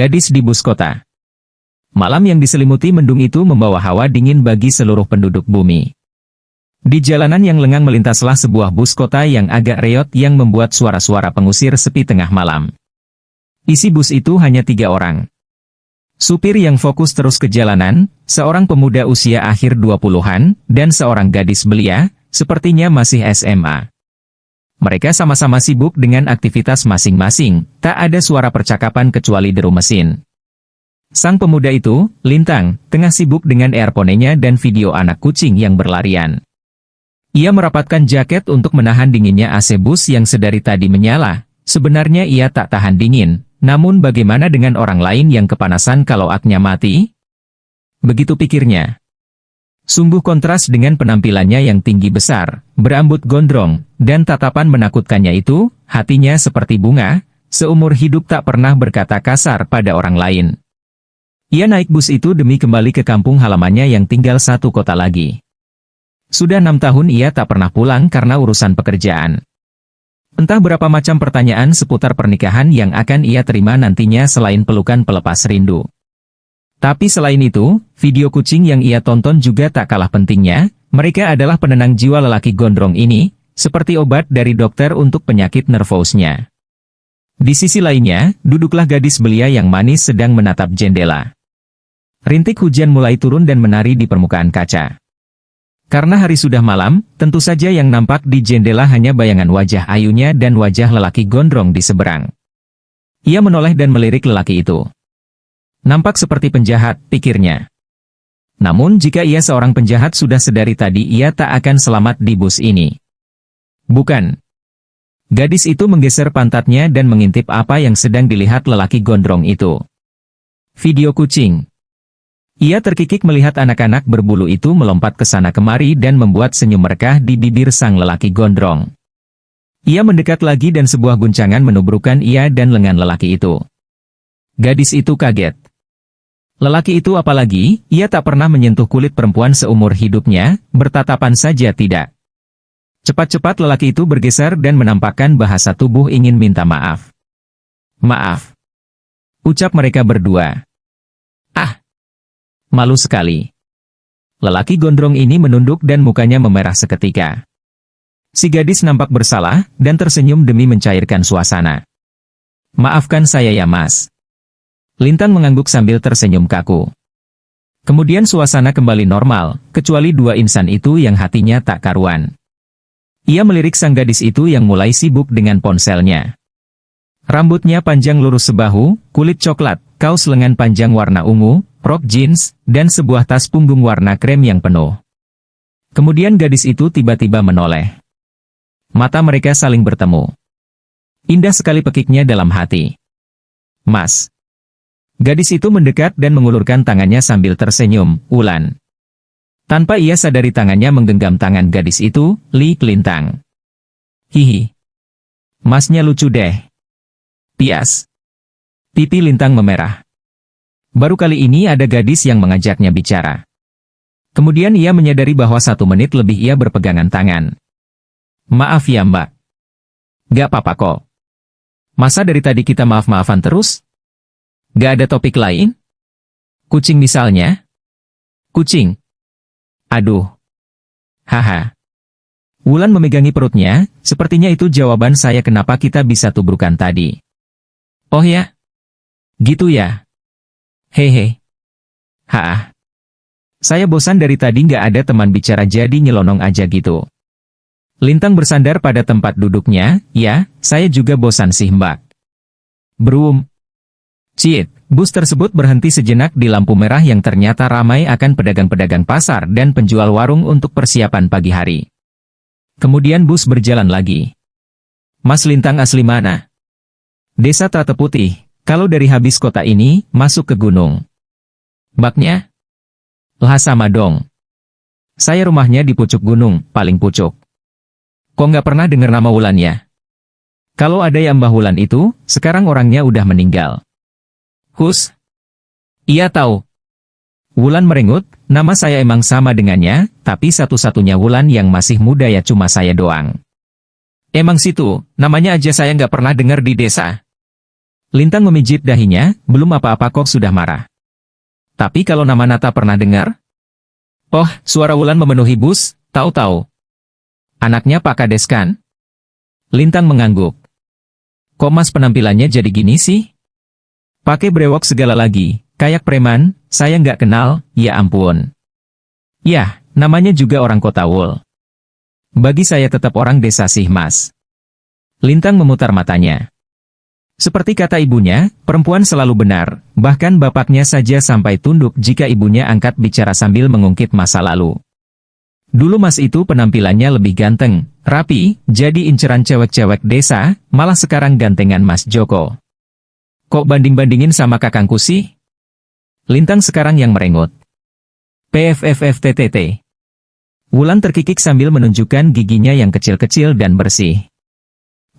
Gadis di bus kota. Malam yang diselimuti mendung itu membawa hawa dingin bagi seluruh penduduk bumi. Di jalanan yang lengang melintaslah sebuah bus kota yang agak reot yang membuat suara-suara pengusir sepi tengah malam. Isi bus itu hanya 3 orang. Supir yang fokus terus ke jalanan, seorang pemuda usia akhir 20-an, dan seorang gadis belia, sepertinya masih SMA. Mereka sama-sama sibuk dengan aktivitas masing-masing, tak ada suara percakapan kecuali deru mesin. Sang pemuda itu, Lintang, tengah sibuk dengan earphone-nya dan video anak kucing yang berlarian. Ia merapatkan jaket untuk menahan dinginnya AC bus yang sedari tadi menyala. Sebenarnya ia tak tahan dingin, namun bagaimana dengan orang lain yang kepanasan kalau aknya mati? Begitu pikirnya. Sungguh kontras dengan penampilannya yang tinggi besar, berambut gondrong, dan tatapan menakutkannya itu, hatinya seperti bunga, seumur hidup tak pernah berkata kasar pada orang lain. Ia naik bus itu demi kembali ke kampung halamannya yang tinggal 1 kota lagi. Sudah 6 tahun ia tak pernah pulang karena urusan pekerjaan. Entah berapa macam pertanyaan seputar pernikahan yang akan ia terima nantinya selain pelukan pelepas rindu. Tapi selain itu, video kucing yang ia tonton juga tak kalah pentingnya. Mereka adalah penenang jiwa lelaki gondrong ini, seperti obat dari dokter untuk penyakit nervousnya. Di sisi lainnya, duduklah gadis belia yang manis sedang menatap jendela. Rintik hujan mulai turun dan menari di permukaan kaca. Karena hari sudah malam, tentu saja yang nampak di jendela hanya bayangan wajah ayunya dan wajah lelaki gondrong di seberang. Ia menoleh dan melirik lelaki itu. Nampak seperti penjahat, pikirnya. Namun jika ia seorang penjahat sudah sedari tadi ia tak akan selamat di bus ini. Bukan. Gadis itu menggeser pantatnya dan mengintip apa yang sedang dilihat lelaki gondrong itu. Video kucing. Ia terkikik melihat anak-anak berbulu itu melompat ke sana kemari dan membuat senyum merkah di bibir sang lelaki gondrong. Ia mendekat lagi dan sebuah guncangan menubrukkan ia dan lengan lelaki itu. Gadis itu kaget. Lelaki itu apalagi, ia tak pernah menyentuh kulit perempuan seumur hidupnya, bertatapan saja tidak. Cepat-cepat lelaki itu bergeser dan menampakkan bahasa tubuh ingin minta maaf. Maaf. Ucap mereka berdua. Ah. Malu sekali. Lelaki gondrong ini menunduk dan mukanya memerah seketika. Si gadis nampak bersalah, dan tersenyum demi mencairkan suasana. Maafkan saya ya mas. Lintang mengangguk sambil tersenyum kaku. Kemudian suasana kembali normal, kecuali 2 insan itu yang hatinya tak karuan. Ia melirik sang gadis itu yang mulai sibuk dengan ponselnya. Rambutnya panjang lurus sebahu, kulit coklat, kaos lengan panjang warna ungu, rok jeans, dan sebuah tas punggung warna krem yang penuh. Kemudian gadis itu tiba-tiba menoleh. Mata mereka saling bertemu. Indah sekali pekiknya dalam hati. Mas. Gadis itu mendekat dan mengulurkan tangannya sambil tersenyum, Wulan. Tanpa ia sadari tangannya menggenggam tangan gadis itu, Lintang. Hihi. Masnya lucu deh. Pias. Pipi Lintang memerah. Baru kali ini ada gadis yang mengajaknya bicara. Kemudian ia menyadari bahwa 1 menit lebih ia berpegangan tangan. Maaf ya mbak. Gak apa-apa kok. Masa dari tadi kita maaf-maafan terus? Gak ada topik lain? Kucing misalnya? Kucing. Aduh. Haha. Wulan memegangi perutnya, sepertinya itu jawaban saya kenapa kita bisa tubrukan tadi. Oh ya? Gitu ya? Hehe. Haa. Saya bosan dari tadi nggak ada teman bicara jadi nyelonong aja gitu. Lintang bersandar pada tempat duduknya, ya, saya juga bosan sih mbak. Brum. Ciet, bus tersebut berhenti sejenak di lampu merah yang ternyata ramai akan pedagang-pedagang pasar dan penjual warung untuk persiapan pagi hari. Kemudian bus berjalan lagi. Mas Lintang asli mana? Desa Trate Putih, kalau dari habis kota ini, masuk ke gunung. Baknya? Lah sama dong. Saya rumahnya di pucuk gunung, paling pucuk. Kok nggak pernah dengar nama Wulan ya? Kalau ada yang Mbah Wulan itu, sekarang orangnya udah meninggal. Hus? Iya tahu. Wulan merengut, nama saya emang sama dengannya, tapi satu-satunya Wulan yang masih muda ya cuma saya doang. Emang situ, namanya aja saya nggak pernah dengar di desa. Lintang memijit dahinya, belum apa-apa kok sudah marah. Tapi kalau nama Nata pernah dengar? Oh, suara Wulan memenuhi bus, tahu-tahu. Anaknya Pak Kades kan? Lintang mengangguk. Kok Mas penampilannya jadi gini sih? Pakai brewok segala lagi, kayak preman, saya nggak kenal, ya ampun. Yah, namanya juga orang kota Wul. Bagi saya tetap orang desa sih Mas. Lintang memutar matanya. Seperti kata ibunya, perempuan selalu benar, bahkan bapaknya saja sampai tunduk jika ibunya angkat bicara sambil mengungkit masa lalu. Dulu Mas itu penampilannya lebih ganteng, rapi, jadi inceran cewek-cewek desa, malah sekarang gantengan Mas Joko. Kok banding-bandingin sama kakangku sih? Lintang sekarang yang merengut. PFFFTTT. Wulan terkikik sambil menunjukkan giginya yang kecil-kecil dan bersih.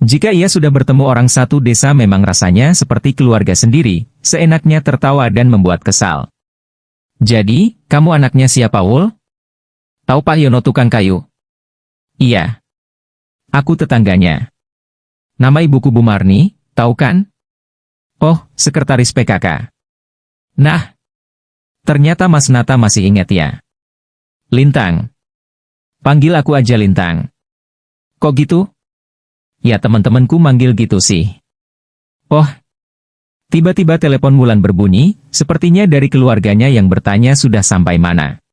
Jika ia sudah bertemu orang satu desa memang rasanya seperti keluarga sendiri, seenaknya tertawa dan membuat kesal. Jadi, kamu anaknya siapa Wul? Tahu Pak Yono tukang kayu? Iya. Aku tetangganya. Nama ibuku Bu Marni, tahu kan? Oh, sekretaris PKK. Nah, ternyata Mas Nata masih ingat ya. Lintang. Panggil aku aja Lintang. Kok gitu? Ya teman-temanku manggil gitu sih. Oh. Tiba-tiba telepon Wulan berbunyi, sepertinya dari keluarganya yang bertanya sudah sampai mana.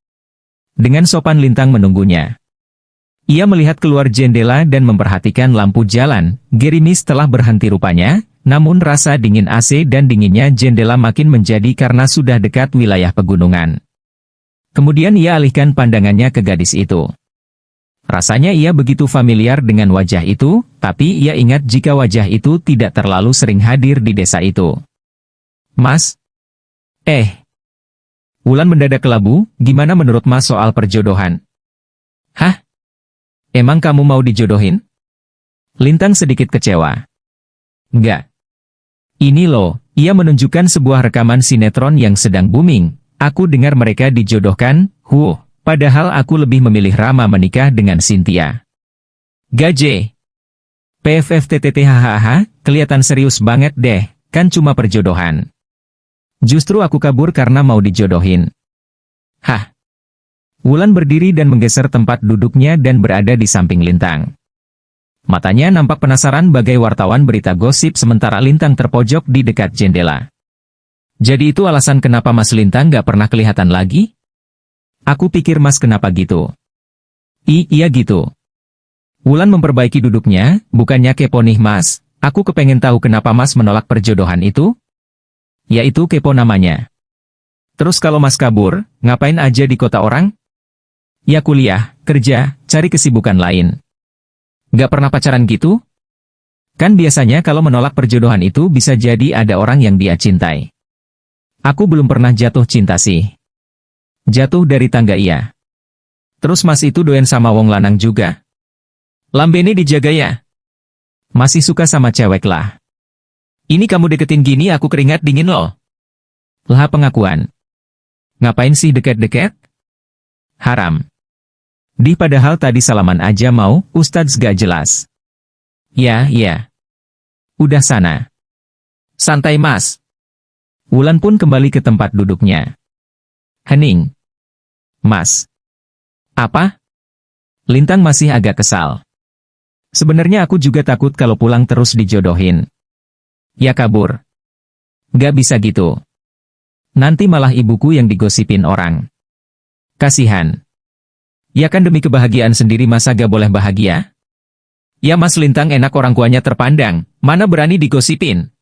Dengan sopan Lintang menunggunya. Ia melihat keluar jendela dan memperhatikan lampu jalan, gerimis telah berhenti rupanya, namun rasa dingin AC dan dinginnya jendela makin menjadi karena sudah dekat wilayah pegunungan. Kemudian ia alihkan pandangannya ke gadis itu. Rasanya ia begitu familiar dengan wajah itu, tapi ia ingat jika wajah itu tidak terlalu sering hadir di desa itu. Mas? Wulan mendadak kelabu, gimana menurut Mas soal perjodohan? Hah? Emang kamu mau dijodohin? Lintang sedikit kecewa. Enggak. Ini loh, ia menunjukkan sebuah rekaman sinetron yang sedang booming. Aku dengar mereka dijodohkan, padahal aku lebih memilih Rama menikah dengan Cynthia. Gaje. PFFTTT hahaha, kelihatan serius banget deh, kan cuma perjodohan. Justru aku kabur karena mau dijodohin. Hah? Wulan berdiri dan menggeser tempat duduknya dan berada di samping Lintang. Matanya nampak penasaran bagai wartawan berita gosip sementara Lintang terpojok di dekat jendela. Jadi itu alasan kenapa Mas Lintang gak pernah kelihatan lagi? Aku pikir Mas kenapa gitu. Iya gitu. Wulan memperbaiki duduknya, bukannya kepo nih Mas. Aku kepengen tahu kenapa Mas menolak perjodohan itu? Ya itu kepo namanya. Terus kalau Mas kabur, ngapain aja di kota orang? Ya kuliah, kerja, cari kesibukan lain. Gak pernah pacaran gitu? Kan biasanya kalau menolak perjodohan itu bisa jadi ada orang yang dia cintai. Aku belum pernah jatuh cinta sih. Jatuh dari tangga iya. Terus Mas itu doyan sama wong lanang juga? Lambene dijaga ya? Masih suka sama cewek lah. Ini kamu deketin gini aku keringat dingin loh. Lah pengakuan. Ngapain sih deket-deket? Haram. Padahal tadi salaman aja mau, Ustadz gak jelas. Ya. Udah sana. Santai Mas. Wulan pun kembali ke tempat duduknya. Hening. Mas. Apa? Lintang masih agak kesal. Sebenarnya aku juga takut kalau pulang terus dijodohin. Ya kabur. Gak bisa gitu. Nanti malah ibuku yang digosipin orang. Kasihan. Ya kan demi kebahagiaan sendiri masa gak boleh bahagia? Ya Mas Lintang enak orang tuanya terpandang, mana berani digosipin?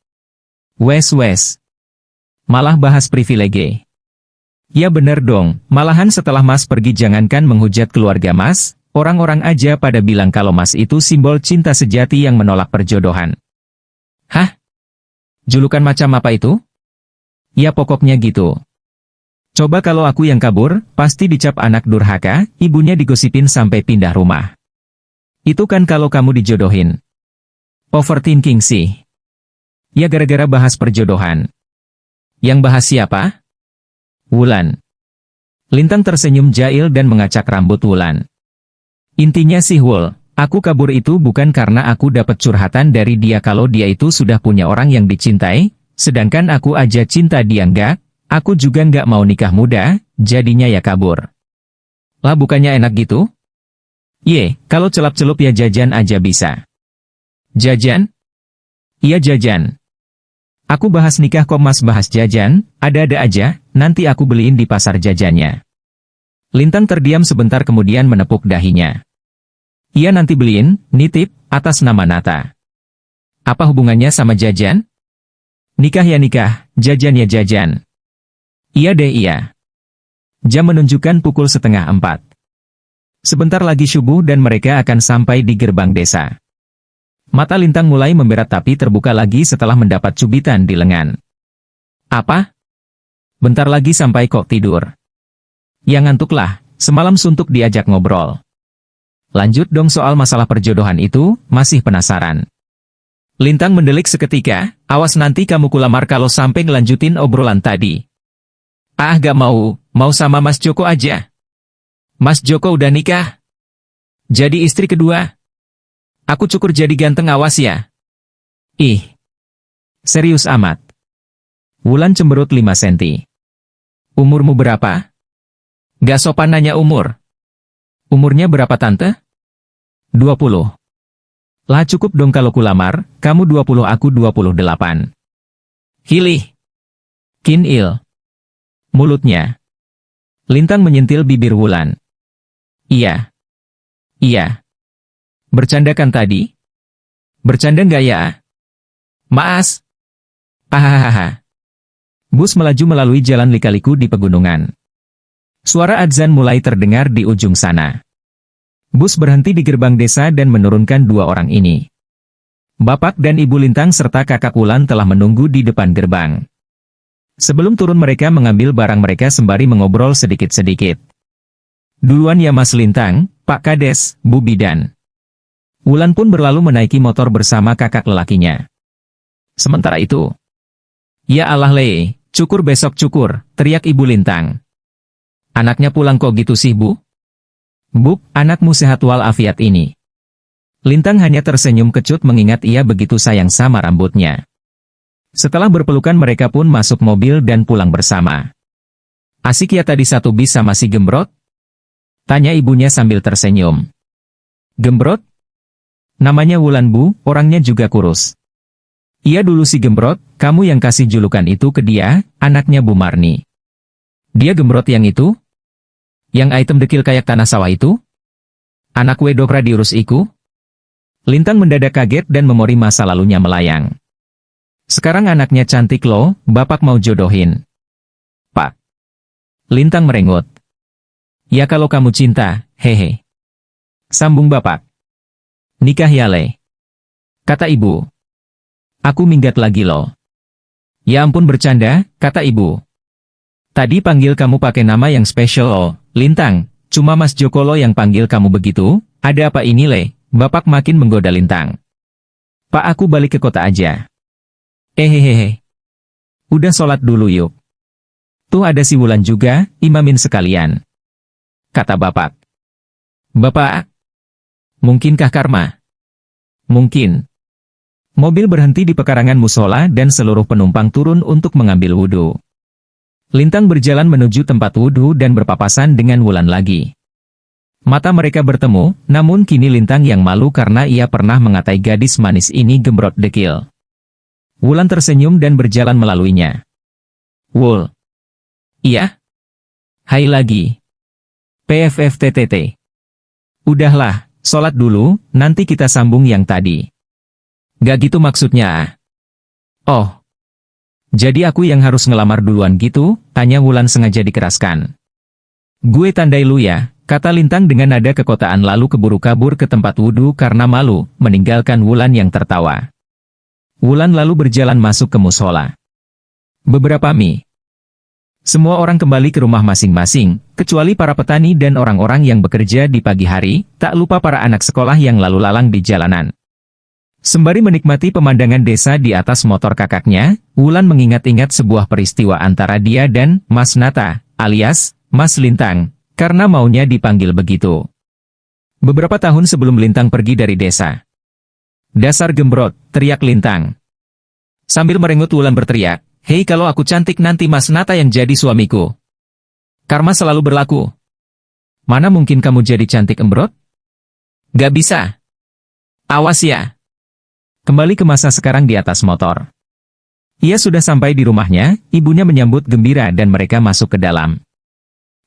Wes. Malah bahas privilege. Ya bener dong, malahan setelah Mas pergi jangankan menghujat keluarga Mas, orang-orang aja pada bilang kalau Mas itu simbol cinta sejati yang menolak perjodohan. Hah? Julukan macam apa itu? Ya pokoknya gitu. Coba kalau aku yang kabur, pasti dicap anak durhaka, ibunya digosipin sampai pindah rumah. Itu kan kalau kamu dijodohin. Overthinking sih. Ya gara-gara bahas perjodohan. Yang bahas siapa? Wulan. Lintang tersenyum jahil dan mengacak rambut Wulan. Intinya sih Wul, Aku kabur itu bukan karena aku dapat curhatan dari dia kalau dia itu sudah punya orang yang dicintai, sedangkan aku aja cinta dia enggak, aku juga enggak mau nikah muda, jadinya ya kabur. Lah bukannya enak gitu? Kalau celap-celup ya jajan aja bisa. Jajan? Iya jajan. Aku bahas nikah kok mas bahas jajan, ada-ada aja, nanti aku beliin di pasar jajannya. Lintang terdiam sebentar kemudian menepuk dahinya. Iya nanti beliin, nitip, atas nama Nata. Apa hubungannya sama jajan? Nikah ya nikah, jajan ya jajan. Iya deh iya. Jam menunjukkan pukul 3:30. Sebentar lagi subuh dan mereka akan sampai di gerbang desa. Mata Lintang mulai memberat tapi terbuka lagi setelah mendapat cubitan di lengan. Apa? Bentar lagi sampai kok tidur. Ya ngantuklah, semalam suntuk diajak ngobrol. Lanjut dong soal masalah perjodohan itu, masih penasaran. Lintang mendelik seketika, awas nanti kamu kulamar kalau sampai ngelanjutin obrolan tadi. Ah gak mau, mau sama Mas Joko aja. Mas Joko udah nikah. Jadi istri kedua. Aku cukur jadi ganteng awas ya. Ih. Serius amat. Wulan cemberut 5 senti. Umurmu berapa? Gak sopan nanya umur. Umurnya berapa tante? 20. Lah cukup dong kalau kulamar, kamu 20 aku 28. Hilih. Kinil. Mulutnya. Lintang menyentil bibir Wulan. Iya. Iya. Bercanda kan tadi? Bercanda nggak ya? Maas. Hahaha. Bus melaju melalui jalan lika-liku di pegunungan. Suara adzan mulai terdengar di ujung sana. Bus berhenti di gerbang desa dan menurunkan 2 orang ini. Bapak dan Ibu Lintang serta kakak Wulan telah menunggu di depan gerbang. Sebelum turun mereka mengambil barang mereka sembari mengobrol sedikit-sedikit. Duluan ya Mas Lintang, Pak Kades, Bu Bidan. Wulan pun berlalu menaiki motor bersama kakak lelakinya. Sementara itu, ya Allah le, cukur besok cukur, teriak Ibu Lintang. Anaknya pulang kok gitu sih Bu? Bu, anakmu sehat walafiat ini. Lintang hanya tersenyum kecut mengingat ia begitu sayang sama rambutnya. Setelah berpelukan mereka pun masuk mobil dan pulang bersama. Asik ya tadi satu bis sama si Gembrot? Tanya ibunya sambil tersenyum. Gembrot? Namanya Wulan Bu, orangnya juga kurus. Iya dulu si Gembrot, kamu yang kasih julukan itu ke dia, anaknya Bu Marni. Dia Gembrot yang itu? Yang item dekil kayak tanah sawah itu? Anak wedokra diurus iku? Lintang mendadak kaget dan memori masa lalunya melayang. Sekarang anaknya cantik loh, bapak mau jodohin. Pak. Lintang merengut. Ya kalau kamu cinta, hehe. Sambung bapak. Nikah ya le. Kata ibu. Aku minggat lagi loh. Ya ampun bercanda, kata ibu. Tadi panggil kamu pakai nama yang spesial oh, Lintang. Cuma Mas Joko lo yang panggil kamu begitu, ada apa ini le? Bapak makin menggoda Lintang. Pak aku balik ke kota aja. Hehehe. Udah sholat dulu yuk. Tuh ada si Wulan juga, imamin sekalian. Kata bapak. Bapak. Mungkinkah karma? Mungkin. Mobil berhenti di pekarangan musola dan seluruh penumpang turun untuk mengambil wudhu. Lintang berjalan menuju tempat wudhu dan berpapasan dengan Wulan lagi. Mata mereka bertemu, namun kini Lintang yang malu karena ia pernah mengatai gadis manis ini Gembrot dekil. Wulan tersenyum dan berjalan melaluinya. Wul. Iya? Hai lagi. PFFTTT. Udahlah, sholat dulu, nanti kita sambung yang tadi. Gak gitu maksudnya. Oh. Jadi aku yang harus ngelamar duluan gitu, tanya Wulan sengaja dikeraskan. Gue tandai lu ya, kata Lintang dengan nada kekotaan lalu keburu kabur ke tempat wudhu karena malu, meninggalkan Wulan yang tertawa. Wulan lalu berjalan masuk ke musola. Beberapa mie. Semua orang kembali ke rumah masing-masing, kecuali para petani dan orang-orang yang bekerja di pagi hari, tak lupa para anak sekolah yang lalu lalang di jalanan. Sembari menikmati pemandangan desa di atas motor kakaknya, Wulan mengingat-ingat sebuah peristiwa antara dia dan Mas Nata, alias Mas Lintang, karena maunya dipanggil begitu. Beberapa tahun sebelum Lintang pergi dari desa. Dasar gembrot, teriak Lintang. Sambil merengut Wulan berteriak, hei kalau aku cantik nanti Mas Nata yang jadi suamiku. Karma selalu berlaku. Mana mungkin kamu jadi cantik embrot? Gak bisa. Awas ya. Kembali ke masa sekarang di atas motor. Ia sudah sampai di rumahnya, ibunya menyambut gembira dan mereka masuk ke dalam.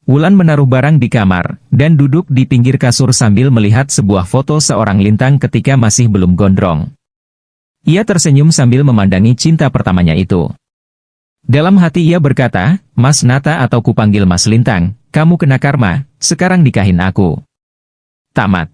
Wulan menaruh barang di kamar, dan duduk di pinggir kasur sambil melihat sebuah foto seorang Lintang ketika masih belum gondrong. Ia tersenyum sambil memandangi cinta pertamanya itu. Dalam hati ia berkata, Mas Nata atau kupanggil Mas Lintang, kamu kena karma, sekarang nikahin aku. Tamat.